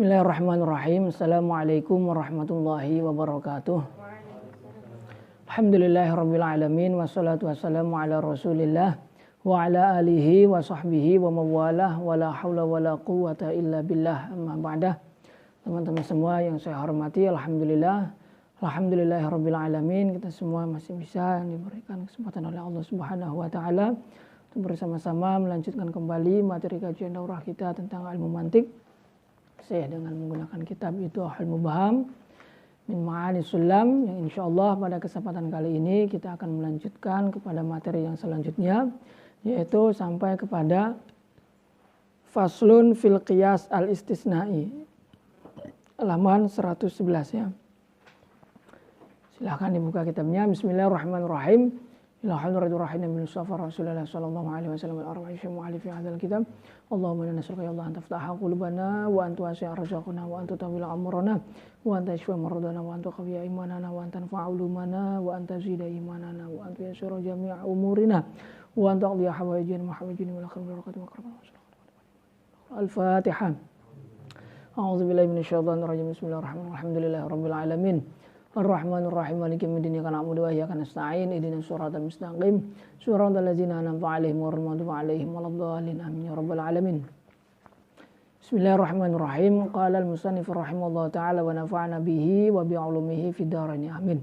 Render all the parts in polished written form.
Bismillahirrahmanirrahim. Assalamualaikum warahmatullahi wabarakatuh. Alhamdulillahirabbil alamin wassalatu wassalamu ala Rasulillah wa ala alihi wa sahbihi wa mawalah wa la haula wa la quwwata illa billah amma ba'dah. Teman-teman semua yang saya hormati, alhamdulillahirabbil alamin, kita semua masih bisa diberikan kesempatan oleh Allah Subhanahu wa taala untuk bersama-sama melanjutkan kembali materi kajian daurah kita tentang ilmu mantik. Saya dengan menggunakan kitab itu Al-Mubham min Ma'ani Sulam, yang insyaallah pada kesempatan kali ini kita akan melanjutkan kepada materi yang selanjutnya, yaitu sampai kepada Faslun fil Qiyas al-Istisna'i, halaman 111 ya. Silahkan dibuka kitabnya. Bismillahirrahmanirrahim. Alhamdulillahirrahmanirrahim min Mustafa Rasulullah sallallahu alaihi wasallam al-arba'i fi mu'alif fi hadzal kitab. Allahumma inna nas'aluka ya Allah an taftaha qulubana wa an tuwasi'a razzaqana wa an tutawwila amrana wa an tashfa maradana wa an tuqawwiya imanana wa an tanfa'a ulumana wa an tazida imanana wa an tuyassira jami'a umurina wa an taqdiya hawaijina wa hawaijina wal akhir barakatuh wa karamah. Al-Fatihah. A'udzu billahi minasyaitonir rajim. Bismillahirrahmanirrahim. Alhamdulillahirabbil alamin. Ar-Rahmanir-Rahim, Maliki yaumiddin, iyyaka na'budu wa iyyaka nasta'in, ihdinas siratal mustaqim, siratal ladzina an'amta 'alaihim ghairil maghdubi 'alaihim waladdallin, amin ya rabbal alamin. Bismillahirrahmanirrahim. Qala al-musannif rahimahullahu ta'ala wa nafa'ana bihi wa bi 'ulumihi fid dharain, amin.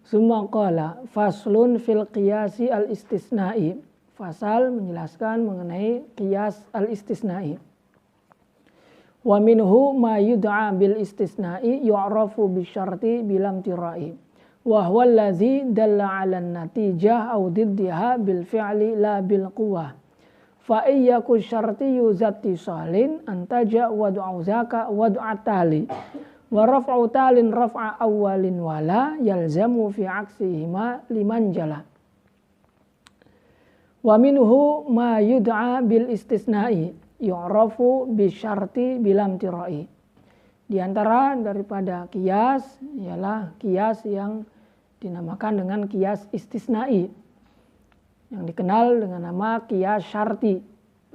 Summa qala faslun fil qiyasi al-istisna'i. Fasal menjelaskan mengenai qiyas al-istisna'i. Wa minhu ma yud'a bil istisna'i yu'rafu bisyarti bilam tirai wa huwa allazi dalla 'ala natijah aw diddiha bil fi'li la bil quwwah fa iyyaku syarti yuzatti salin antaja wad'u zaka wad'atali wa raf'u talin raf'a awwalin wala yalzamu fi aksihima liman jala. Wa minhu ma yud'a bil istisna'i yu'rafu bisyarti bilam tirai. Di antara daripada qiyas ialah qiyas yang dinamakan dengan qiyas istisnai, yang dikenal dengan nama qiyas syarti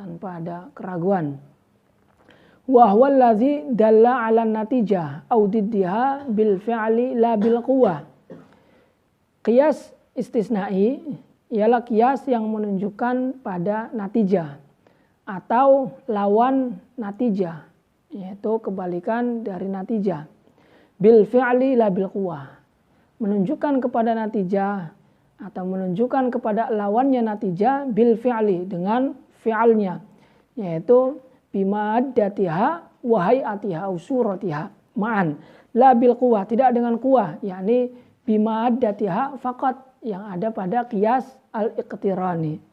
tanpa ada keraguan. Wa huwa allazi dalla 'ala natijah aw diddiha bil fi'li la bil quwwah. Qiyas istisnai ialah qiyas yang menunjukkan pada natijah atau lawan natijah, yaitu kebalikan dari natijah. Bil fi'li la bil quwwah, menunjukkan kepada natijah atau menunjukkan kepada lawannya natijah bil fi'li, dengan fi'alnya, yaitu bimaddatiha wa hayatiha au suratiha ma'an, la bil quwwah, tidak dengan quwwah, yakni bimaddatiha faqat, yang ada pada qiyas al-iqtirani.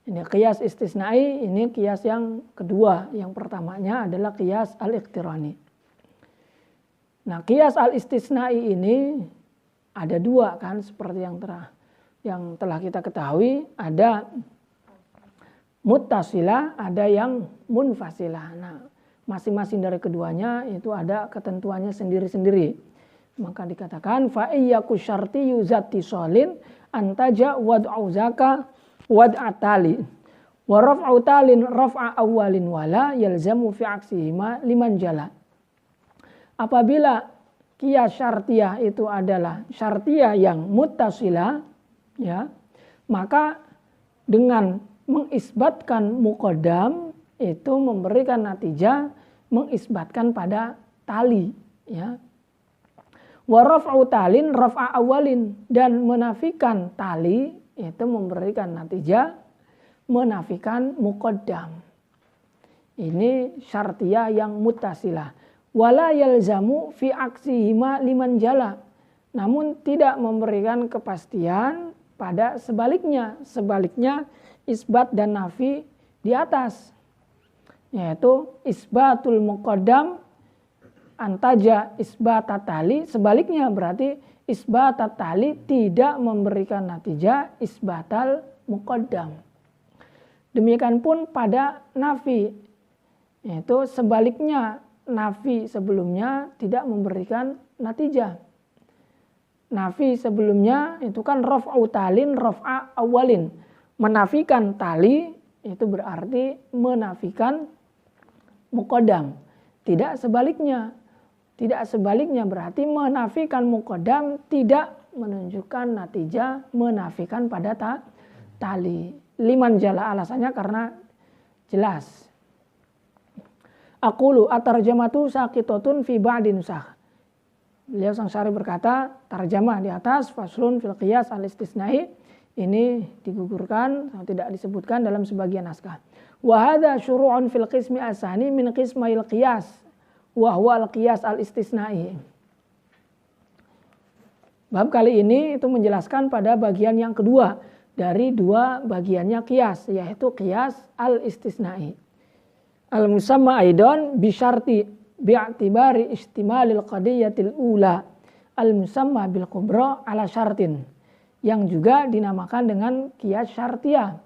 Ini qiyas istisnai, ini qiyas yang kedua. Yang pertamanya adalah qiyas al-iqtirani. Nah, qiyas al-istisnai ini ada dua kan, seperti yang telah kita ketahui, ada muttasilah, ada yang munfasilah. Nah, masing-masing dari keduanya itu ada ketentuannya sendiri-sendiri. Maka dikatakan fa iyyaku syarti yuzatti sholin antaja wad'u zaka wad'atali wa raf'u talin raf'a awwalin wala yalzamu fi aksihima liman jala. Apabila qiyas syartiyah itu adalah syartiyah yang muttasilah, ya, maka dengan mengisbatkan muqaddam itu memberikan natijah, mengisbatkan pada tali, ya. Wa raf'u talin raf'a awwalin, dan menafikan tali itu memberikan natijah menafikan muqaddam. Ini syartiyah yang muttasilah. Wala yalzamu fi aksihima liman jala, namun tidak memberikan kepastian pada sebaliknya. Sebaliknya isbat dan nafi di atas, yaitu isbatul muqaddam antaja isbatat tali, sebaliknya berarti isbatat tali tidak memberikan natijah isbatal muqaddam. Demikian pun pada nafi, yaitu sebaliknya nafi sebelumnya tidak memberikan natijah. Nafi sebelumnya itu kan raf'u talin raf'a awalin, menafikan tali itu berarti menafikan muqaddam. Tidak sebaliknya. Tidak sebaliknya berarti menafikan muqaddam tidak menunjukkan natijah menafikan pada tali. Liman jala, alasannya karena jelas. Aqulu at-tarjamatu saqitatun fi ba'di nusakh. Beliau sang syarih berkata, tarjamah di atas faslun fil qiyas al-istisnai ini digugurkan, tidak disebutkan dalam sebagian naskah. Wa hadza syuru'un fil qismi asani min qismail qiyas wa huwa al-qiyas al-istisnai. Bab kali ini itu menjelaskan pada bagian yang kedua dari dua bagiannya qiyas, yaitu qiyas al-istisnai. Al-musamma aidan bi syarti bi'tibari istimalil qadiyatil ula al-musamma bil kubra ala syartin, yang juga dinamakan dengan qiyas syartiyah,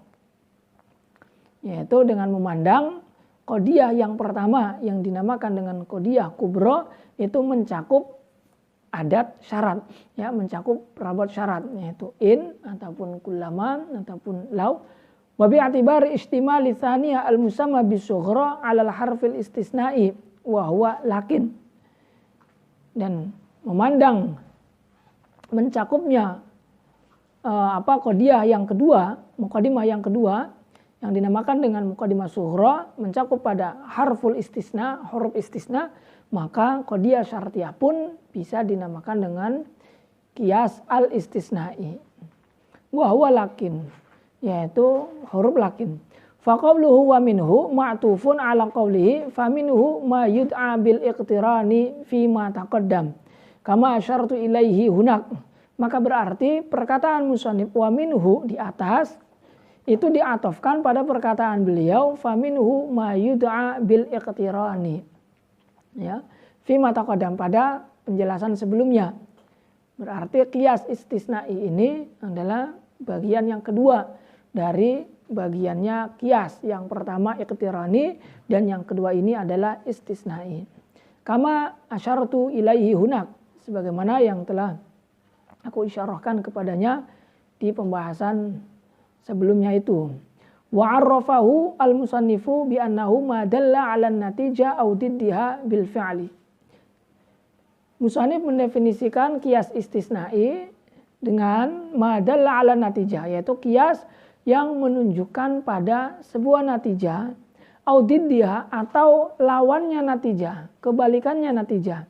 yaitu dengan memandang qadiyah yang pertama yang dinamakan dengan qadiyah kubra itu mencakup adat syarat, ya, mencakup perabot syarat, yaitu in ataupun kullama ataupun law. Wa bi'tibari istimali tsaniyah al-musamma bisughra 'ala al-harfil istisna'i wa huwa lakin. Dan memandang mencakupnya qadiyah yang kedua, muqaddimah yang kedua yang dinamakan dengan muqaddimah sughra mencakup pada harful istisna, huruf istisna, maka qadiyah syartiyah pun bisa dinamakan dengan qiyas al-istisna'i. Wa huwa lakin, yaitu huruf lakin. Fa qawluhu wa minhu ma'tufun ala qawlihi fa minhu ma yud'a bil iqtirani fi ma taqaddam kama asyartu ilaihi hunak. Maka berarti perkataan musannif wa minhu di atas itu diatofkan pada perkataan beliau fa minhu ma yud'a bil iqtirani, ya, fima taqaddam, pada penjelasan sebelumnya. Berarti qiyas istisna'i ini adalah bagian yang kedua dari bagiannya qiyas. Yang pertama iqtirani dan yang kedua ini adalah istisna'i. Kama asyartu ilaihi hunak, sebagaimana yang telah aku isyarahkan kepadanya di pembahasan sebelumnya itu. Wa 'arrafahu al-musannifu bi annahu ma dalla 'ala an-natijah aw diddiha bil fi'li. Musannif mendefinisikan qiyas istisna'i dengan ma dalla 'ala natijah, yaitu qiyas yang menunjukkan pada sebuah natijah, aw diddiha atau lawannya natijah, kebalikannya natijah.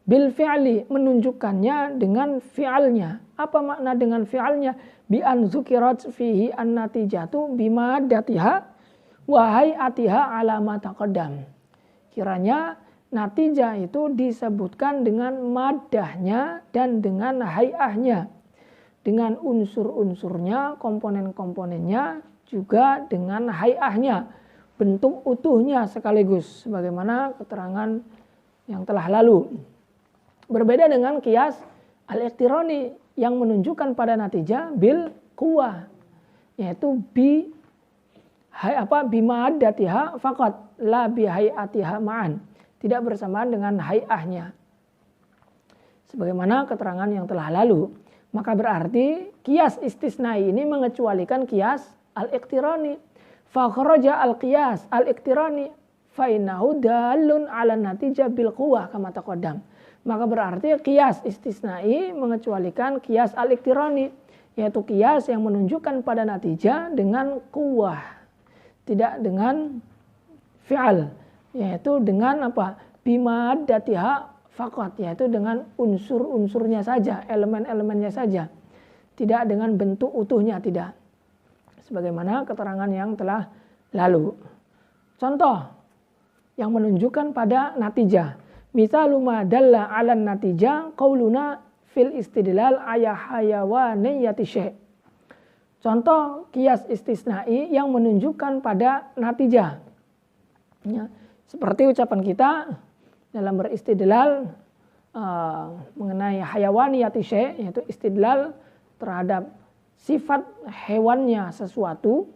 Bil fi'li, menunjukkannya dengan fi'alnya. Apa makna dengan fi'alnya? Bi an zukirat fihi an natijatu bima datiha wa hayatiha ala ma taqaddam. Kiranya natijah itu disebutkan dengan madahnya dan dengan hayahnya, dengan unsur-unsurnya, komponen-komponennya, juga dengan hayahnya, bentuk utuhnya sekaligus, sebagaimana keterangan yang telah lalu. Berbeda dengan qiyas al-iqtirani yang menunjukkan pada natijah bil quwah, yaitu bima addatiha faqat la bi hayatiha ma'an, tidak bersamaan dengan hayahnya, sebagaimana keterangan yang telah lalu. Maka berarti qiyas istisnai ini mengecualikan qiyas al-iqtirani. Fa kharaja al-qiyas al-iqtirani fa innahu dalun 'ala natijah bil quwah kama taqaddam. Maka berarti qiyas istisnai mengecualikan qiyas al-iqtirani, yaitu qiyas yang menunjukkan pada natijah dengan quwah, tidak dengan fi'al, yaitu dengan apa? Bima datiha faqat, yaitu dengan unsur-unsurnya saja, elemen-elemennya saja, tidak dengan bentuk utuhnya, tidak. Sebagaimana keterangan yang telah lalu. Contoh yang menunjukkan pada natijah. Misalu ma dalla 'alan natijah qauluna fil istidlal ayah hayawaniyati syai'. Contoh qiyas istisnai yang menunjukkan pada natijah. Ya, seperti ucapan kita dalam beristidlal mengenai hayawaniyati syai', yaitu istidlal terhadap sifat hewannya sesuatu,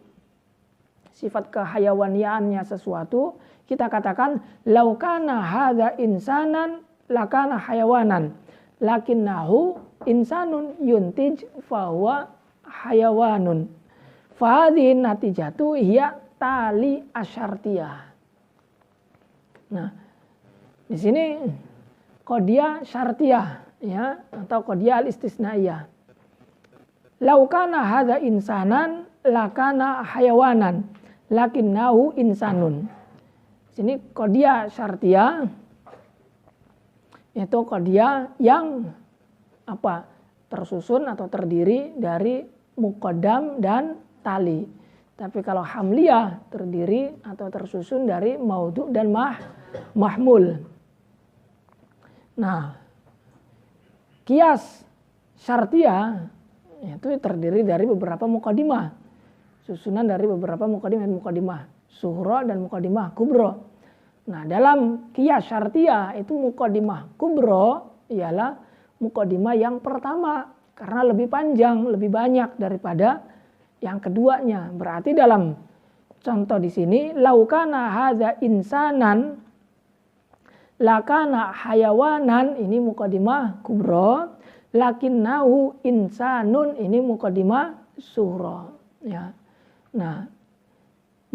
sifat kehayawaniannya sesuatu. Kita katakan laukana hadza insanan lakana hayawanan lakinnahu insanun yuntij fahuwa hayawanun fa hadhihi natijatu hiya tali asyartiyah. Nah, di sini qadiyah syartiyah ya atau qadiyah al-istisnaiyah. Lau kana hadza insanan lakana hayawanan lakinnahu insanun. Sini qadiyah syartiyah itu qadiyah yang apa? Tersusun atau terdiri dari muqaddam dan tali. Tapi kalau hamliyah terdiri atau tersusun dari maudhu' dan mahmul. Nah, qiyas syartiyah itu terdiri dari beberapa muqaddimah. Susunan dari beberapa muqaddimah sughra dan muqaddimah kubra. Nah, dalam qiyas syartiyah itu muqaddimah kubra ialah muqaddimah yang pertama karena lebih panjang, lebih banyak daripada yang keduanya. Berarti dalam contoh di sini laukana hadza insanan lakana hayawanan, ini muqaddimah kubra, lakinnahu insanun, ini muqaddimah sughra ya. Nah,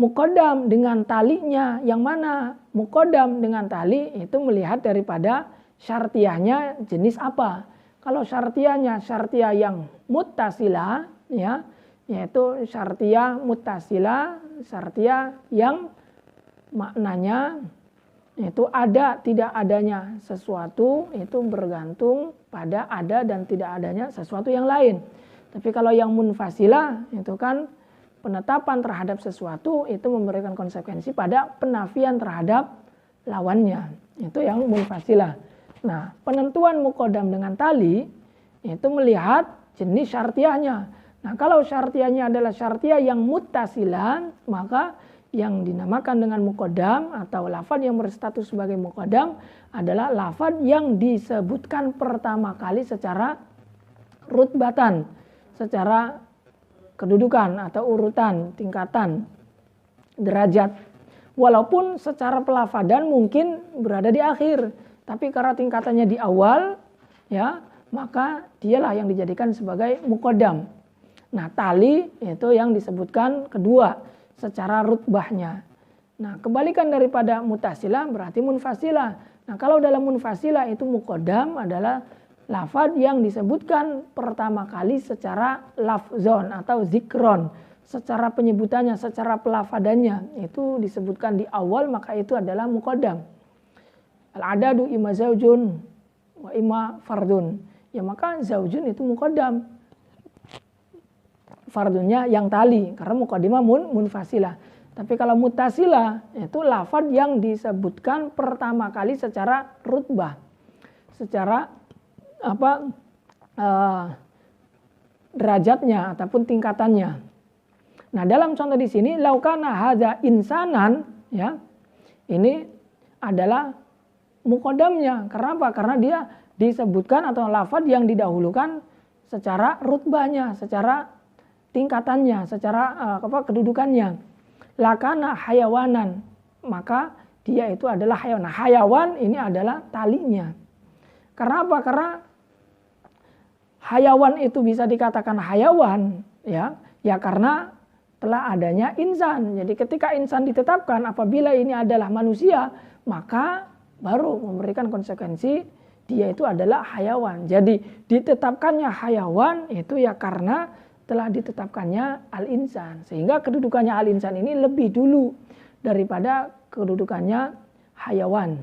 muqaddam dengan talinya yang mana? Muqaddam dengan tali itu melihat daripada syartiyahnya jenis apa. Kalau syartiyahnya syartiyah yang muttasilah ya, yaitu syartiyah muttasilah, syartiyah yang maknanya itu ada tidak adanya sesuatu itu bergantung pada ada dan tidak adanya sesuatu yang lain. Tapi kalau yang munfasilah itu kan penetapan terhadap sesuatu itu memberikan konsekuensi pada penafian terhadap lawannya. Itu yang munfasilah. Nah, penentuan muqaddam dengan tali itu melihat jenis syartiyahnya. Nah, kalau syartiyahnya adalah syartiyah yang muttasilah, maka yang dinamakan dengan muqaddam atau lafaz yang berstatus sebagai muqaddam adalah lafaz yang disebutkan pertama kali secara rutbatan, secara kedudukan atau urutan, tingkatan, derajat. Walaupun secara pelafadan mungkin berada di akhir, tapi karena tingkatannya di awal, ya, maka dialah yang dijadikan sebagai muqaddam. Nah, tali itu yang disebutkan kedua secara rutbahnya. Nah, kebalikan daripada mutasilah berarti munfasilah. Nah, kalau dalam munfasilah itu muqaddam adalah lafaz yang disebutkan pertama kali secara lafzon atau zikron, secara penyebutannya, secara pelafadannya itu disebutkan di awal, maka itu adalah muqaddam. Al-adadu imma zaujun wa imma fardun. Ya, maka zaujun itu muqaddam. Fardunnya yang tali karena muqaddimah munfasilah. Tapi kalau mutasilah itu lafaz yang disebutkan pertama kali secara rutbah, secara derajatnya ataupun tingkatannya. Nah, dalam contoh di sini laukana hadza insanan ya, ini adalah muqaddamnya. Karena apa? Karena dia disebutkan atau lafaz yang didahulukan secara rutbahnya, secara tingkatannya, secara kedudukannya. Lakana hayawanan, maka dia itu adalah hayawan. Nah, hayawan ini adalah talinya. Karena apa? Karena hayawan itu bisa dikatakan hayawan ya karena telah adanya insan. Jadi ketika insan ditetapkan apabila ini adalah manusia, maka baru memberikan konsekuensi dia itu adalah hayawan. Jadi ditetapkannya hayawan itu ya karena telah ditetapkannya al-insan. Sehingga kedudukannya al-insan ini lebih dulu daripada kedudukannya hayawan.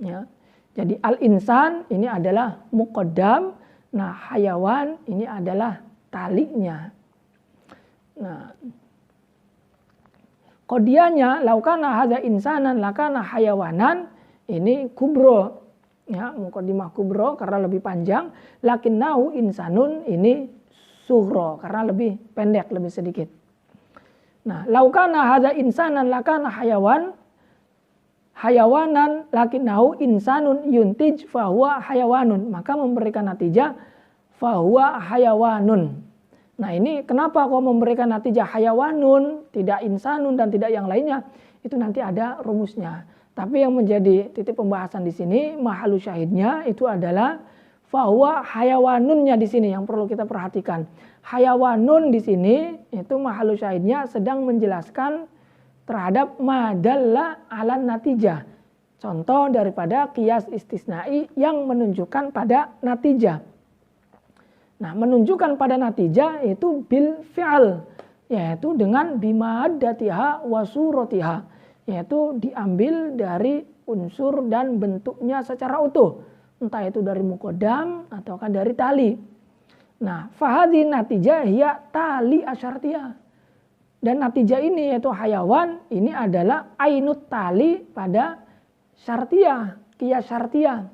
Ya. Jadi al-insan ini adalah muqaddam, nah hayawan ini adalah talinya. Nah, qadiyahnya laukana hadza insanan lakana hayawanan ini kubro. Ya, muqaddimah kubro karena lebih panjang, lakinnahu insanun ini sughra karena lebih pendek, lebih sedikit. Nah, laukana hadza insanan lakana hayawanan lakinnahu insanun yuntij fahuwa hayawanun, maka memberikan natijah fahuwa hayawanun. Nah, ini kenapa kok memberikan natijah hayawanun, tidak insanun dan tidak yang lainnya? Itu nanti ada rumusnya. Tapi yang menjadi titik pembahasan di sini mahalu syahidnya itu adalah fahuwa hayawanunnya di sini yang perlu kita perhatikan. Hayawanun di sini itu mahalu syahidnya sedang menjelaskan terhadap madalla ala natijah. Contoh daripada qiyas istisnai yang menunjukkan pada natijah. Nah, menunjukkan pada natijah itu bil fi'al, yaitu dengan bimaddatiha wa suratiha, yaitu diambil dari unsur dan bentuknya secara utuh, entah itu dari muqaddam ataukah dari tali. Nah, fahadhi natijah hiya tali asyartiyah. Dan natijah ini yaitu hayawan, ini adalah ainut tali pada syartiyah, qiyas syartiyah,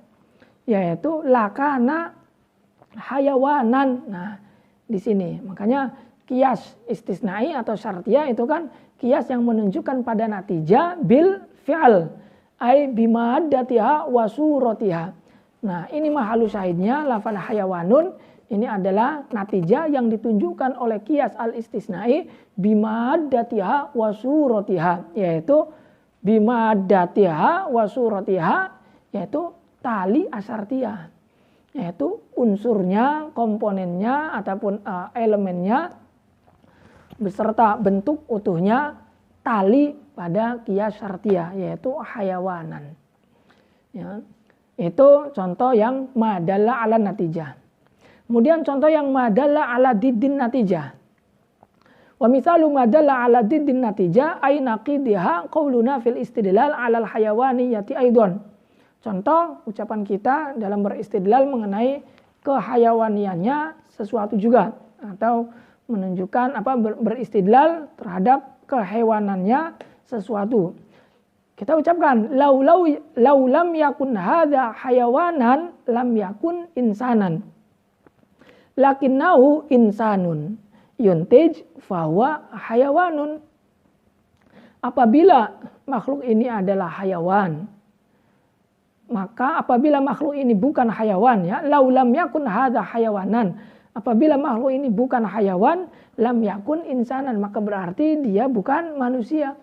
yaitu lakana hayawanan. Nah, di sini makanya qiyas istisnai atau syartiyah itu kan qiyas yang menunjukkan pada natijah bil fi'al, ai bimaddatiha wa suratiha. Nah, ini mahalu syahidnya lafal hayawanun. Ini adalah natijah yang ditunjukkan oleh qiyas al-istisnai bimaddatiha wa suratiha, yaitu bimaddatiha wa suratiha, yaitu tali asyartiyah, yaitu unsurnya, komponennya ataupun elemennya beserta bentuk utuhnya tali pada qiyas syartiyah, yaitu hayawanan. Ya, itu contoh yang madalla ala natijah. Kemudian contoh yang madalla ala diddin natijah. Wa misalu madalla ala diddin natijah ay naqidiha qauluna fil istidlal ala al-hayawaniyati aidon. Contoh ucapan kita dalam beristidlal mengenai kehayawaniannya sesuatu juga, atau menunjukkan beristidlal terhadap kehewanannya sesuatu. Kita ucapkan lau lam yakun hadza hayawanan lam yakun insanan. Lakinnahu insanun yuntij fahuwa hayawanun. Apabila makhluk ini adalah hayawan, maka apabila makhluk ini bukan hayawan, ya, lau lam yakun hadza hayawanan, apabila makhluk ini bukan hayawan, lam yakun insanan, maka berarti dia bukan manusia.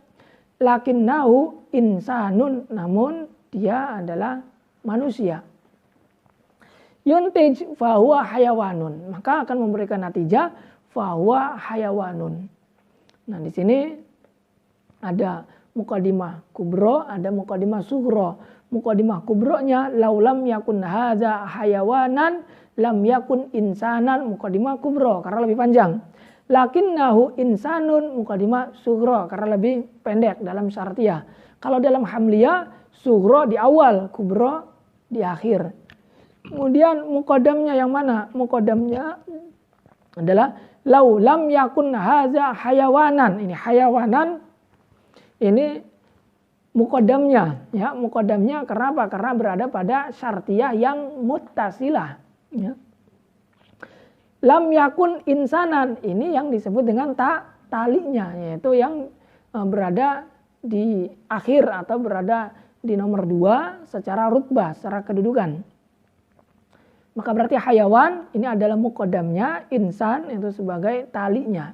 Lakinnahu insanun, namun dia adalah manusia. Yuntij fahuwa hayawanun, maka akan memberikan natijah fahuwa hayawanun. Nah, di sini ada muqaddimah kubro, ada muqaddimah sughra. Muqaddimah kubronya laulam yakun hadza hayawanan lam yakun insanan, muqaddimah kubro karena lebih panjang. Lakinnahu insanun, muqaddimah sughra karena lebih pendek dalam syartiyah. Kalau dalam hamliyah sughra di awal, kubro di akhir. Kemudian muqaddamnya yang mana? Muqaddamnya adalah lau lam yakun hadza hayawanan. Ini hayawanan, ini muqaddamnya, ya, muqaddamnya karena apa? Karena berada pada syartiyah yang muttasilah, ya. Lam yakun insanan, ini yang disebut dengan talinya, yaitu yang berada di akhir atau berada di nomor 2 secara rutbah, secara kedudukan. Maka berarti hayawan ini adalah muqaddamnya, insan itu sebagai talinya.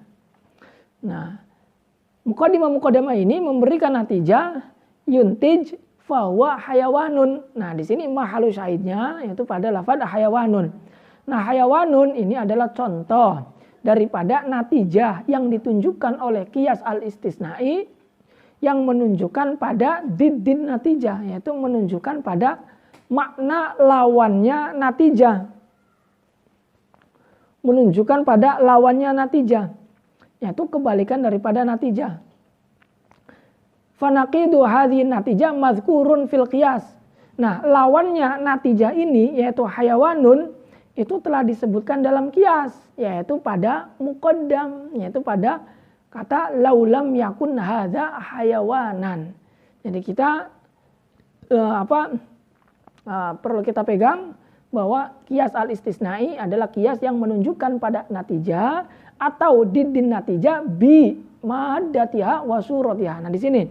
Nah, muqaddimah ini memberikan natijah yuntij fahuwa hayawanun. Nah, di sini mahalu syahidnya yaitu pada lafaz hayawanun. Nah, hayawanun ini adalah contoh daripada natijah yang ditunjukkan oleh qiyas al-istisnai yang menunjukkan pada diddin natijah, yaitu menunjukkan pada makna lawannya natijah. Menunjukkan pada lawannya natijah, yaitu kebalikan daripada natijah. Fanaqidu hadhihi natijah mazkurun fil qiyas. Nah, lawannya natijah ini yaitu hayawanun itu telah disebutkan dalam qiyas, yaitu pada muqaddam, yaitu pada kata laulam yakun hadza hayawanan. Jadi kita perlu kita pegang bahwa qiyas al-istisnai adalah qiyas yang menunjukkan pada natijah atau diddin natijah bi maddatiha wa suratiha. Nah, di sini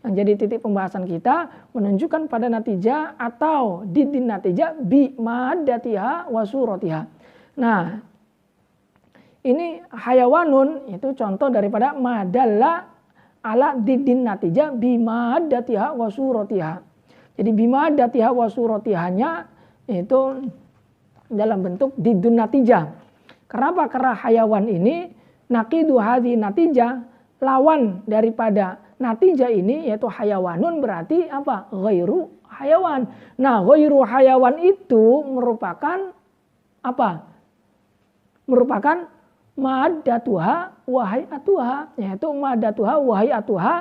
yang jadi titik pembahasan kita, menunjukkan pada natijah atau diddin natijah bi maddatiha wa suratiha. Nah, ini hayawanun itu contoh daripada madalla ala diddin natijah bi maddatiha wa suratiha. Jadi bi maddatiha wa suratihanya itu dalam bentuk diddun natijah. Kenapa? Karena hayawan ini naqidu hadhi natijah lawan daripada natijah ini yaitu hayawanun berarti apa? Ghairu hayawan. Nah, ghairu hayawan itu merupakan apa? Merupakan maddatuha wa hayatuha, yaitu maddatuha wa hayatuha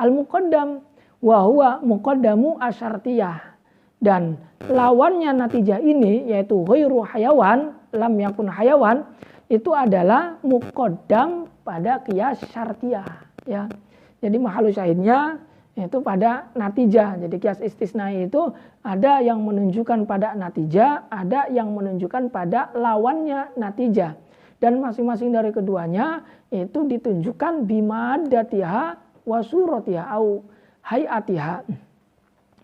al-muqaddam wa huwa muqaddamu asyartiyah. Dan lawannya natijah ini yaitu ghairu hayawan, lam yakun hayawan, itu adalah muqaddam pada qiyas syartiyah, ya. Jadi mahalu syahidnya yaitu pada natijah. Jadi qiyas istisnai itu ada yang menunjukkan pada natijah, ada yang menunjukkan pada lawannya natijah. Dan masing-masing dari keduanya itu ditunjukkan bimaddatiha wa suratiha au hayatiha.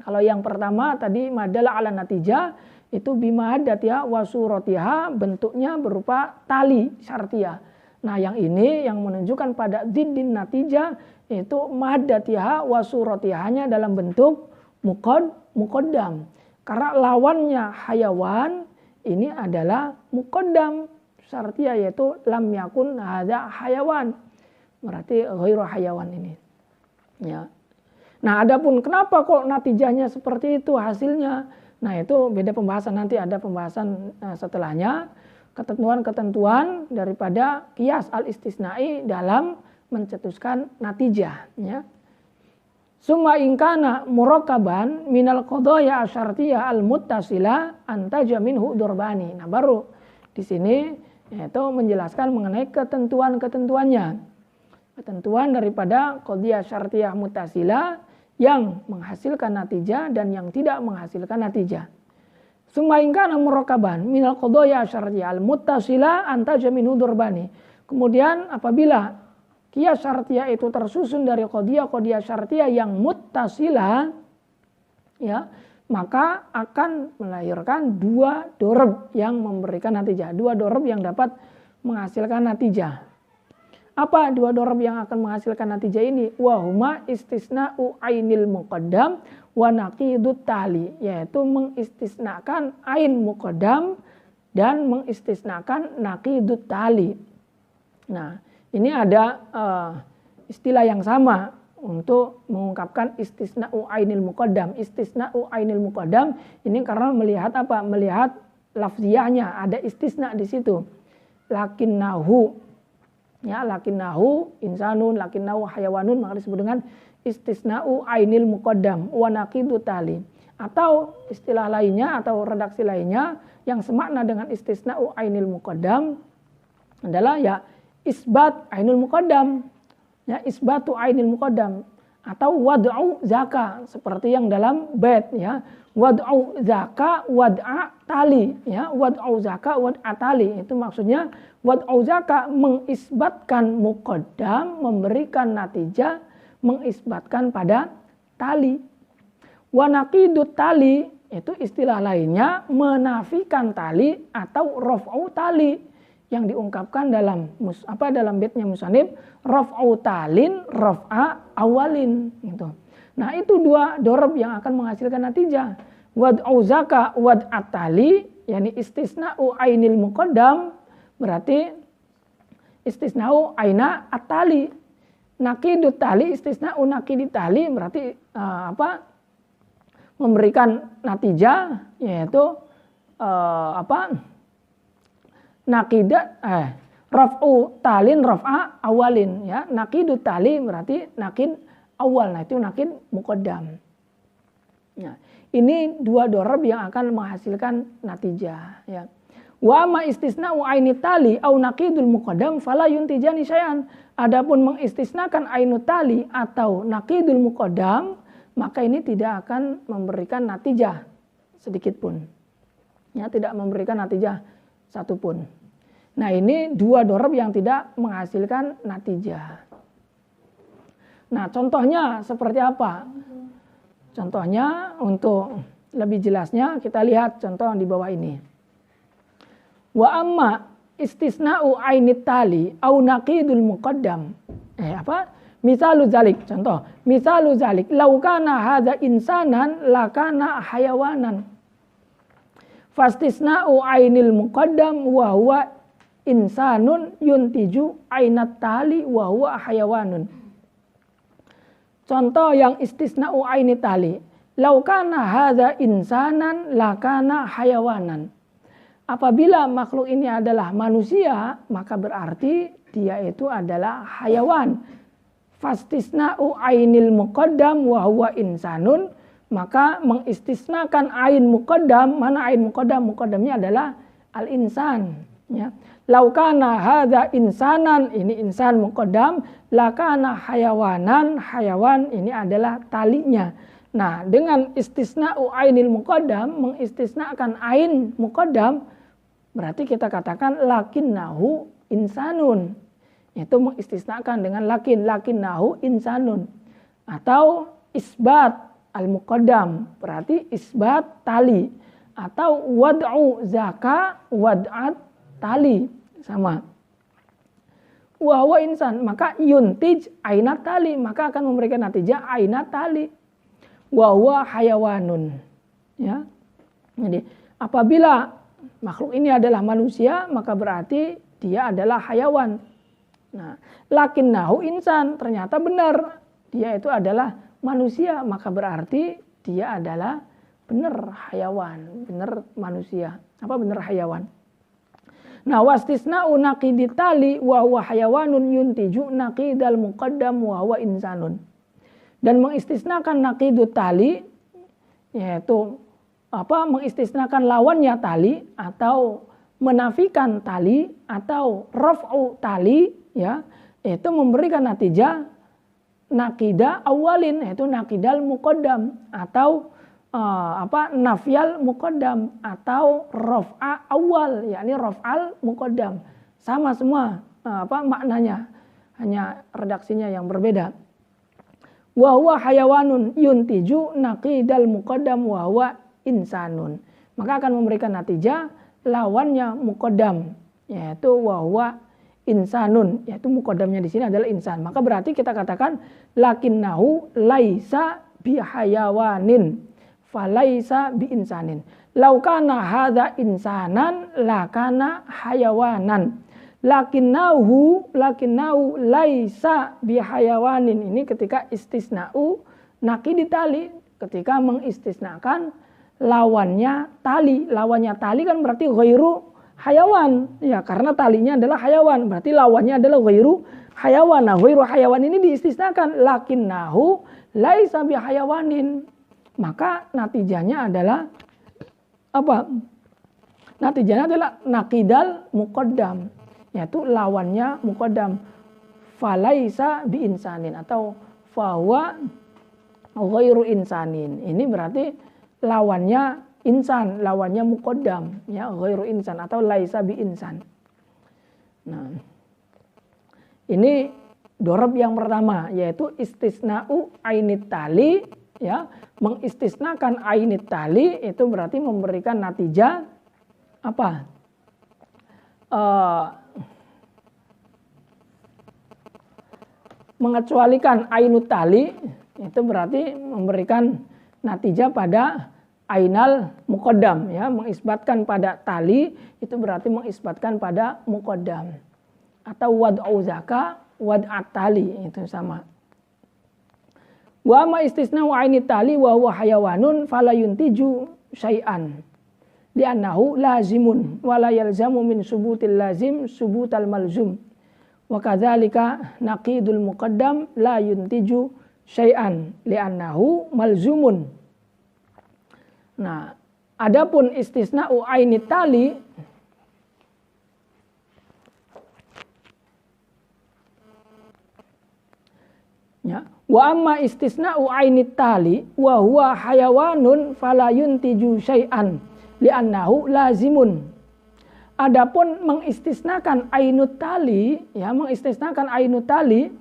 Kalau yang pertama tadi madalla ala natijah itu bimaddatiha wa suratiha, bentuknya berupa tali syartiyah. Nah, yang ini yang menunjukkan pada ziddin natijah itu maddatiha wa suratihanya dalam bentuk muqaddam. Karena lawannya hayawan ini adalah muqaddam syartiyah yaitu lam yakun hadza hayawan. Berarti ghairu hayawan ini. Ya. Nah, adapun kenapa kok natijahnya seperti itu hasilnya? Nah, itu beda pembahasan, nanti ada pembahasan setelahnya. Ketentuan-ketentuan daripada qiyas al-istisnai dalam mencetuskan natijah. Ya. Summa ingkana murakaban minal qadaya asyartiyah al-muttasila antaja minhu durbani. Nah, baru di sini yaitu menjelaskan mengenai ketentuan-ketentuannya. Ketentuan daripada qadiyah syartiyah muttasila yang menghasilkan natijah dan yang tidak menghasilkan natijah. Summa ingkana murakaban minal qadaya syartiyah al-muttasila antaja minhu durbani. Kemudian apabila qiyas syartiyah itu tersusun dari qadiyah syartiyah yang muttasila, ya, maka akan melahirkan dua dorab yang memberikan natijah, dua dorab yang dapat menghasilkan natijah. Apa dua dorab yang akan menghasilkan natijah ini? Wahuma istisna'u ainil muqaddam wa naqidut tali, yaitu mengistisnakan ain muqaddam dan mengistisnakan naqidut tali. Nah, ini ada istilah yang sama untuk mengungkapkan istisna'u ainil muqaddam. Istisna'u ainil muqaddam ini karena melihat apa? Melihat lafziyahnya, ada istisna di situ. Lakinnahu, ya, lakinnahu insanun, lakinnahu hayawanun, maka disebut dengan istisna'u ainil muqaddam wa naqidu tali. Atau istilah lainnya atau redaksi lainnya yang semakna dengan istisna'u ainil muqaddam adalah ya isbat ainul muqaddam, ya, isbatu ainil muqaddam, atau wad'u zaka seperti yang dalam bait, ya, wad'u zaka wad'a tali, ya, wad'u zaka wad'a tali, itu maksudnya wad'u zaka mengisbatkan muqaddam, memberikan natijah, mengisbatkan pada tali. Wa naqidut tali itu istilah lainnya menafikan tali atau raf'u tali yang diungkapkan dalam dalam baitnya musannif, raf'u talin raf'a awalin gitu. Nah, itu dua dorab yang akan menghasilkan natijah. Wad'u zaka wad'at tali, yakni istisna'u ainil muqaddam, berarti istisna'u aina at-tali. Naqidut tali, istisna'u naqidit tali, berarti memberikan natijah yaitu naqidat raf'u talin raf'a awalin, ya. Naqidut tali berarti naqid awal, nah itu naqid muqaddam. Nah, ini dua dorab yang akan menghasilkan natijah, ya. Wa ma istisna'u ainit tali au naqidul muqaddam fala yuntijani syai'an. Adapun mengistisnakan ainut tali atau naqidul muqaddam, maka ini tidak akan memberikan natijah sedikit pun. Ya, tidak memberikan natijah satu pun. Nah, ini dua dorab yang tidak menghasilkan natijah. Nah, contohnya seperti apa? Contohnya untuk lebih jelasnya kita lihat contoh di bawah ini. Wa amma istisna'u ainit tali au naqidul muqaddam. Misalu zalik, contoh. Misalu zalik, lau kana hadza insanan lakana hayawanan. Fastisna'u ainil muqaddam wa huwa insanun yuntiju ainat tali wa huwa hayawanun. Contoh yang istisna'u ainit tali. Lau kana hadza insanan lakana hayawanan. Apabila makhluk ini adalah manusia, maka berarti dia itu adalah hayawan. Fastisna'u ainil muqaddam wa huwa insanun. Maka mengistisnakan ain muqaddam. Mana ain muqaddam? Muqaddamnya adalah al-insan. Ya. Laukana hadza insanan, ini insan muqaddam. Lakana hayawanan, hayawan ini adalah talinya. Nah, dengan istisna'u ainil muqaddam, mengistisnakan ain muqaddam, berarti kita katakan lakinnahu insanun. Itu mengistisnakan dengan lakinnahu insanun. Atau isbat al-muqaddam, berarti isbat tali. Atau wad'u zaka wad'at tali, sama. Wahwa insan, maka yuntij ainat tali, maka akan memberikan natijah ainat tali. Wahwa hayawanun. Ya. Jadi apabila makhluk ini adalah manusia, maka berarti dia adalah hayawan. Nah, lakinnahu insan, ternyata benar dia itu adalah manusia, maka berarti dia adalah benar hayawan, benar manusia. Apa benar hayawan? Nah, wastisna'u naqidit tali wa huwa hayawanun yuntiju naqidal muqaddam wa huwa insanun. Dan mengistisnakan naqidut tali, yaitu mengistisnakan lawannya tali, atau menafikan tali, atau raf'u tali, ya, itu memberikan natijah naqidah awalin, yaitu naqidal muqaddam, atau nafyal muqaddam, atau raf'a awal, yakni raf'al muqaddam. Sama semua maknanya, hanya redaksinya yang berbeda. Wa huwa hayawanun yuntiju naqidal muqaddam wa huwa insanun. Maka akan memberikan natijah lawannya muqaddam, yaitu wa huwa insanun, yaitu muqaddamnya di sini adalah insan. Maka berarti kita katakan lakinnahu laisa bihayawanin falaisa bi insanin. Lau kana hadza insanan lakana hayawanan. Lakinnahu laisa bihayawanin, ini ketika istisna'u naqidit tali, ketika mengistisnakan lawannya tali. Lawannya tali kan berarti ghairu hayawan, ya, karena talinya adalah hayawan, berarti lawannya adalah ghairu hayawan. Nah, ghairu hayawan ini diistisnakan, lakinnahu laisa bihayawanin. Maka natijahnya adalah apa? Natijahnya adalah naqidal muqaddam, yaitu lawannya muqaddam, falaisa bi insanin, atau fahuwa ghairu insanin. Ini berarti lawannya insan, lawannya muqaddam, ya, ghairu insan atau laisa bi insan. Nah, ini dorob yang pertama, yaitu istisna'u ainit tali, ya, mengistisnakan ainit tali itu berarti memberikan natijah apa? Mengecualikan ainut tali itu berarti memberikan natijah pada ainal muqaddam, ya, mengisbatkan pada tali itu berarti mengisbatkan pada muqaddam. Atau wad'u zaka wad'at tali, itu sama. Wa ma istisna'u ainit tali wa huwa hayawanun fala yuntiju syai'an li'annahu lazimun wa la yalzamu min subutil lazim subutal malzum. Wa kadzalika naqidul muqaddam la yuntiju syai'an li'annahu malzumun. Nah, adapun istisna'u ainit tali, ya, wa amma istisna'u ainit tali wa huwa hayawanun fala yuntiju syai'an li'annahu lazimun. Adapun mengistisnakan ainut tali, ya, mengistisnakan ainut tali,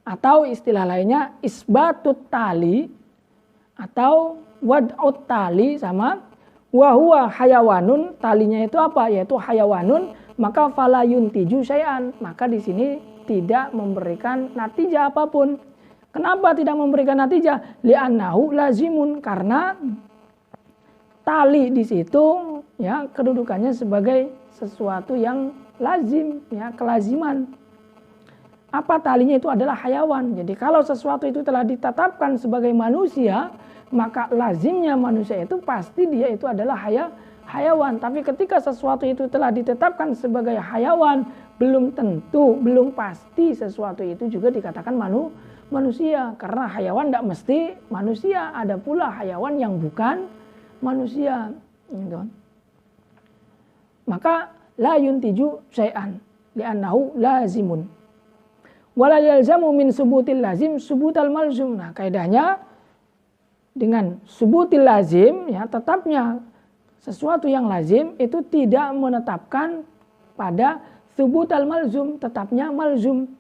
atau istilah lainnya isbatut tali atau wad'ut tali, sama. Wa huwa hayawanun, talinya itu apa? Yaitu hayawanun, maka fala yuntiju syai'an, maka di sini tidak memberikan natijah apapun. Kenapa tidak memberikan natijah? Li'annahu lazimun, karena tali di situ, ya, kedudukannya sebagai sesuatu yang lazim, ya, kelaziman. Apa talinya? Itu adalah hayawan. Jadi kalau sesuatu itu telah ditetapkan sebagai manusia, maka lazimnya manusia itu pasti dia itu adalah hayawan. Tapi ketika sesuatu itu telah ditetapkan sebagai hayawan, belum tentu, belum pasti sesuatu itu juga dikatakan manusia. Karena hayawan tidak mesti manusia. Ada pula hayawan yang bukan manusia. Gitu. Maka la yuntiju syai'an li'annahu lazimun. Wala yalzamu min subutil lazim subutal malzum. Nah, kaidahnya dengan subutil lazim, ya, tetapnya sesuatu yang lazim itu tidak menetapkan pada subutal malzum, tetapnya malzum.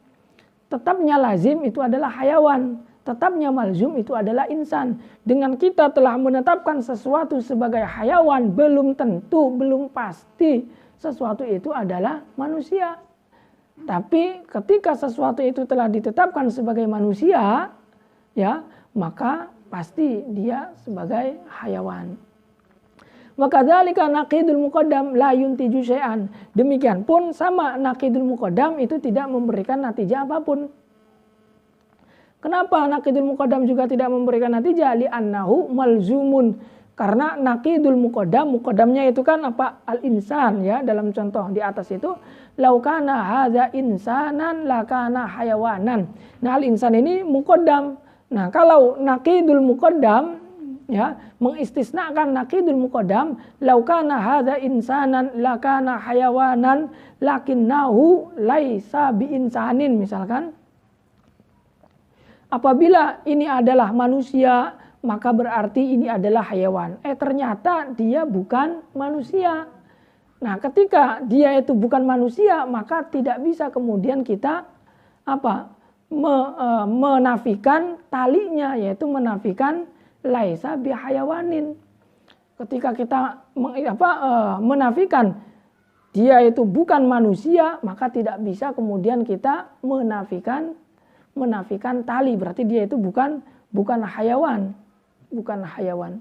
Tetapnya lazim itu adalah hayawan, tetapnya malzum itu adalah insan. Dengan kita telah menetapkan sesuatu sebagai hayawan, belum tentu, belum pasti sesuatu itu adalah manusia. Tapi ketika sesuatu itu telah ditetapkan sebagai manusia, ya, maka pasti dia sebagai hayawan. Wa kadzalika naqidul muqaddam la yuntiju syai'an. Demikian pun sama naqidul muqaddam itu tidak memberikan natijah apapun. Kenapa naqidul muqaddam juga tidak memberikan natijah? Li'annahu malzumun. Karena naqidul muqaddam, muqaddamnya itu kan apa? Al-insan, ya, dalam contoh di atas itu laukana hadza insanan lakana hayawanan. Nah, al-insan ini muqaddam. Nah, kalau naqidul muqaddam, ya, mengistisnakan naqidul muqaddam, laukana hadza insanan lakana hayawanan lakinnahu laisa biinsanin, misalkan. Apabila ini adalah manusia, maka berarti ini adalah hayawan. Ternyata dia bukan manusia. Nah, ketika dia itu bukan manusia, maka tidak bisa kemudian kita menafikan talinya, yaitu menafikan laisa bihayawanin. Ketika kita menafikan dia itu bukan manusia, maka tidak bisa kemudian kita menafikan tali. Berarti dia itu bukan hayawan. Bukan hayawan.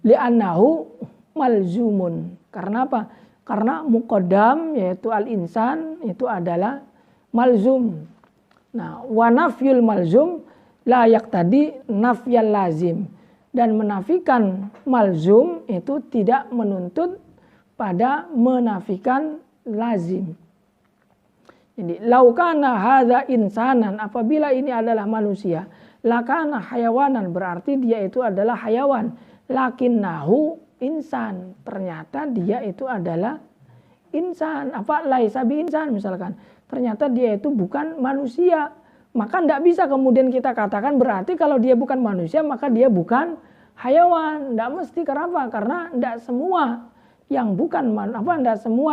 Li'annahu malzumun. Karena apa? Karena muqaddam, yaitu al-insan, itu adalah malzum. Nah, wa nafyul malzum la yaqtadi nafyal lazim. Dan menafikan malzum itu tidak menuntut pada menafikan lazim. Jadi, laukana hadza insanan, apabila ini adalah manusia, lakana hayawanan, berarti dia itu adalah hayawan. Lakinnahu insan, ternyata dia itu adalah insan. Laisa bi insan, misalkan. Ternyata dia itu bukan manusia. Maka tidak bisa kemudian kita katakan berarti kalau dia bukan manusia maka dia bukan hayawan. Tidak mesti. Kenapa? Karena tidak semua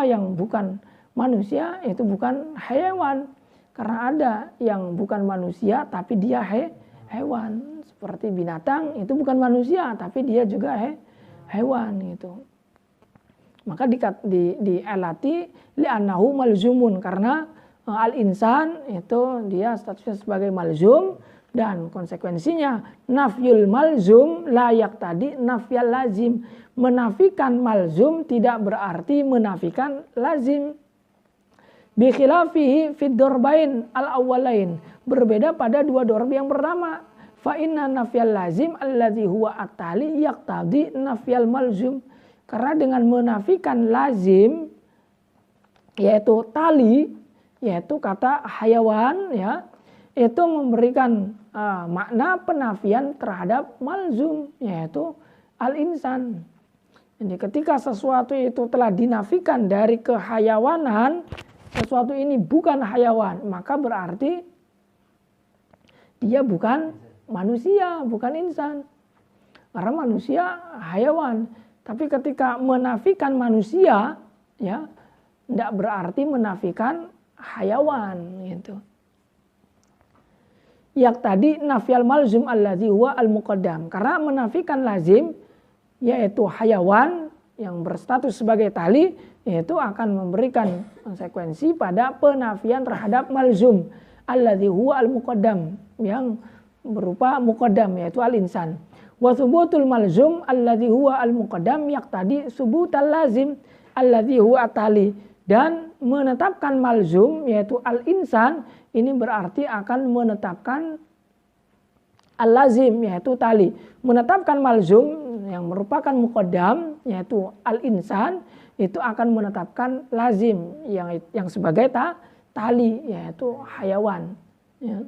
yang bukan manusia itu bukan hewan. Karena ada yang bukan manusia tapi dia hewan. Seperti binatang itu bukan manusia tapi dia juga hewan gitu. Maka dielati li'annahu malzumun, karena al-insan itu dia statusnya sebagai malzum, dan konsekuensinya nafyul malzum layak tadi nafyal lazim. Menafikan malzum tidak berarti menafikan lazim. Bi khilafihi fid dorbain al-awwalain, berbeda pada dua dorb yang pertama. Fa inna nafyal lazim alladzi huwa at-tali yaqtadi nafyal malzum. Karena dengan menafikan lazim, yaitu tali, yaitu kata hayawan, ya, itu memberikan makna penafian terhadap malzum, yaitu al-insan. Jadi ketika sesuatu itu telah dinafikan dari kehayawanan, sesuatu ini bukan hayawan, maka berarti dia bukan manusia, bukan insan. Karena manusia hayawan. Tapi ketika menafikan manusia, ya, tidak berarti menafikan hayawan, gitu. Yang tadi nafyal malzum alladzi huwa al-muqaddam. Karena menafikan lazim, yaitu hayawan yang berstatus sebagai tali, yaitu akan memberikan konsekuensi pada penafian terhadap malzum alladzi huwa al-muqaddam, yang berupa muqaddam, yaitu al-insan. Wa thubutul malzum alladzi huwa al-muqaddam yaqtadi subutal lazim. alladzi huwa tali, dan menetapkan malzum yaitu al-insan ini berarti akan menetapkan al-lazim yaitu tali. Menetapkan malzum yang merupakan muqaddam yaitu al-insan itu akan menetapkan lazim yang sebagai tali yaitu hayawan. Ya.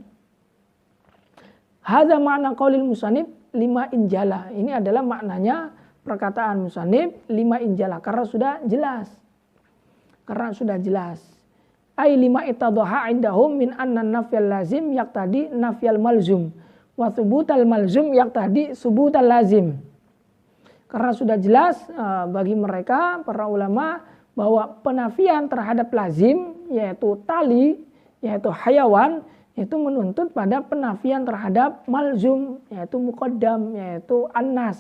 Hadza makna qaulil musannif lima injala. Ini adalah maknanya perkataan musannif lima injala karena sudah jelas. Ai lima itadhaha indahum min anna nafyal lazim yaqtadi nafyal malzum wa thubutal malzum yaqtadi subutal lazim. Karena sudah jelas bagi mereka para ulama bahwa penafian terhadap lazim yaitu tali yaitu hayawan itu menuntut pada penafian terhadap malzum yaitu muqaddam yaitu annas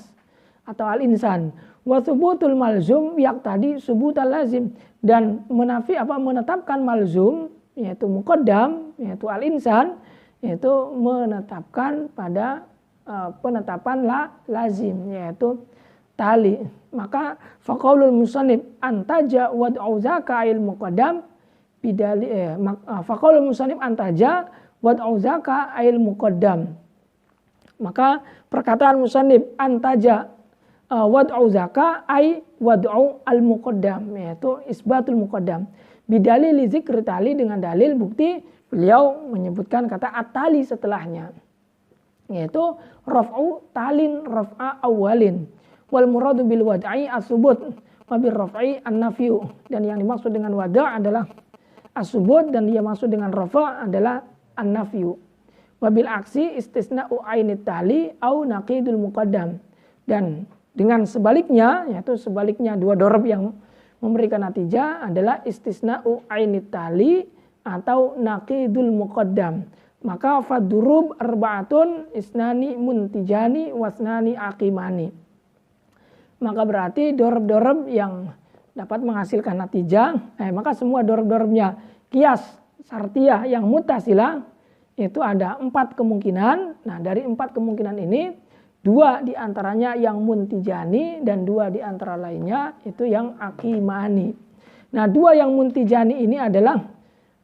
atau al-insan. Wa thubutul malzum yaqtadi subutal lazim, dan menetapkan malzum yaitu muqaddam yaitu al-insan yaitu menetapkan pada penetapan lazim yaitu tali. Maka faqaulul musannif antaja wad'u zaka'il muqaddam bidali faqaulul musannif antaja wad'u zaka'il muqaddam. Maka perkataan musannif antaja wad'u zaka ay wad'u al-muqaddam yaitu isbatul muqaddam bidalil zikri tali, dengan dalil bukti beliau menyebutkan kata at-tali setelahnya yaitu raf'u talin raf'a awalin wal muradu bil wad'i as-subut wa bil raf'i an-nafyu, dan yang dimaksud dengan wada' adalah as-subut dan dia maksud dengan rafa' adalah an-nafyu. Wa bil aksi istisna'u ainit tali au naqidul muqaddam, dan dengan sebaliknya yaitu sebaliknya dua dorob yang memberikan natijah adalah istisna'u ainit tali atau naqidul muqaddam. Maka fadurub arba'atun isnani muntijani wasnani aqimani. Maka berarti dorob-dorob yang dapat menghasilkan natijah, maka semua dorob-dorobnya kias syartiyah yang muttasilah itu ada 4 kemungkinan. Nah, dari 4 kemungkinan ini 2 diantaranya yang muntijani dan 2 diantara lainnya itu yang aqimani. Nah, 2 yang muntijani ini adalah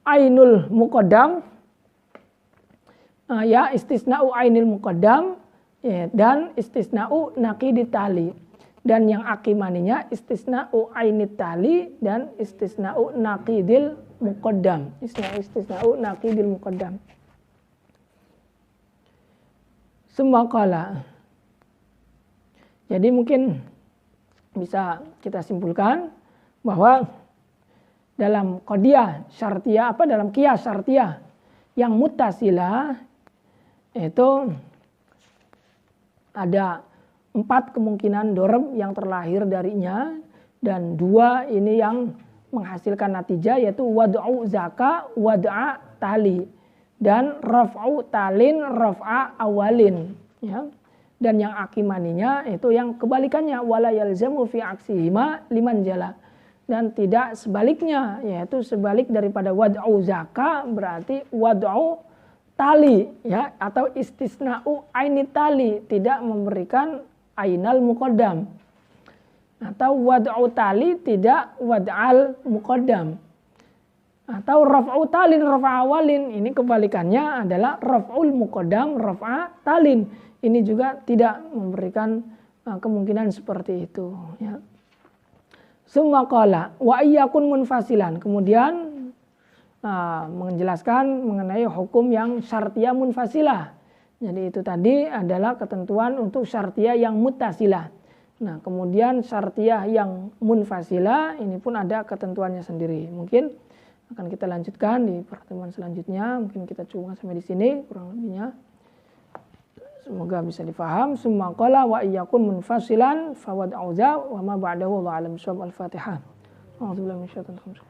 ainul muqaddam, istisna'u ainil muqaddam dan istisna'u naqidit tali. Dan yang aqimaninya istisna'u ainit tali dan istisna'u naqidil muqaddam. Istisna'u naqidil muqaddam. Semakala. Jadi mungkin bisa kita simpulkan bahwa dalam qadiyah syartiyah dalam qiyas syartiyah yang muttasilah itu ada 4 kemungkinan dorob yang terlahir darinya, dan 2 ini yang menghasilkan natijah yaitu wad'u zaka wad'a tali dan raf'u talin raf'a awalin ya. Dan yang akimaninya itu yang kebalikannya wala yalzamu fi aksihima liman jala, dan tidak sebaliknya yaitu sebalik daripada wad'u zaka berarti wad'u tali ya atau istisna'u ainit tali, tidak memberikan ainal muqaddam, atau wad'u tali tidak wad'al muqaddam, atau raf'u talin raf'a awalin, ini kebalikannya adalah raf'ul muqaddam raf'a talin, ini juga tidak memberikan kemungkinan seperti itu ya. Summa qala wa iyyakun munfasilan, kemudian menjelaskan mengenai hukum yang syartiyah munfasilah. Jadi itu tadi adalah ketentuan untuk syartiyah yang muttasilah. Nah, kemudian syartiyah yang munfasilah ini pun ada ketentuannya sendiri. Mungkin akan kita lanjutkan di pertemuan selanjutnya. Mungkin kita cuma sampai di sini kurang lebihnya. Semoga bisa difaham. Summa qala wa iyyakun munfasilan fawad auza wa ma ba'dahu Allahu a'lam. Al-Fatihah. A'udzubillahi minasyaitonir rajim.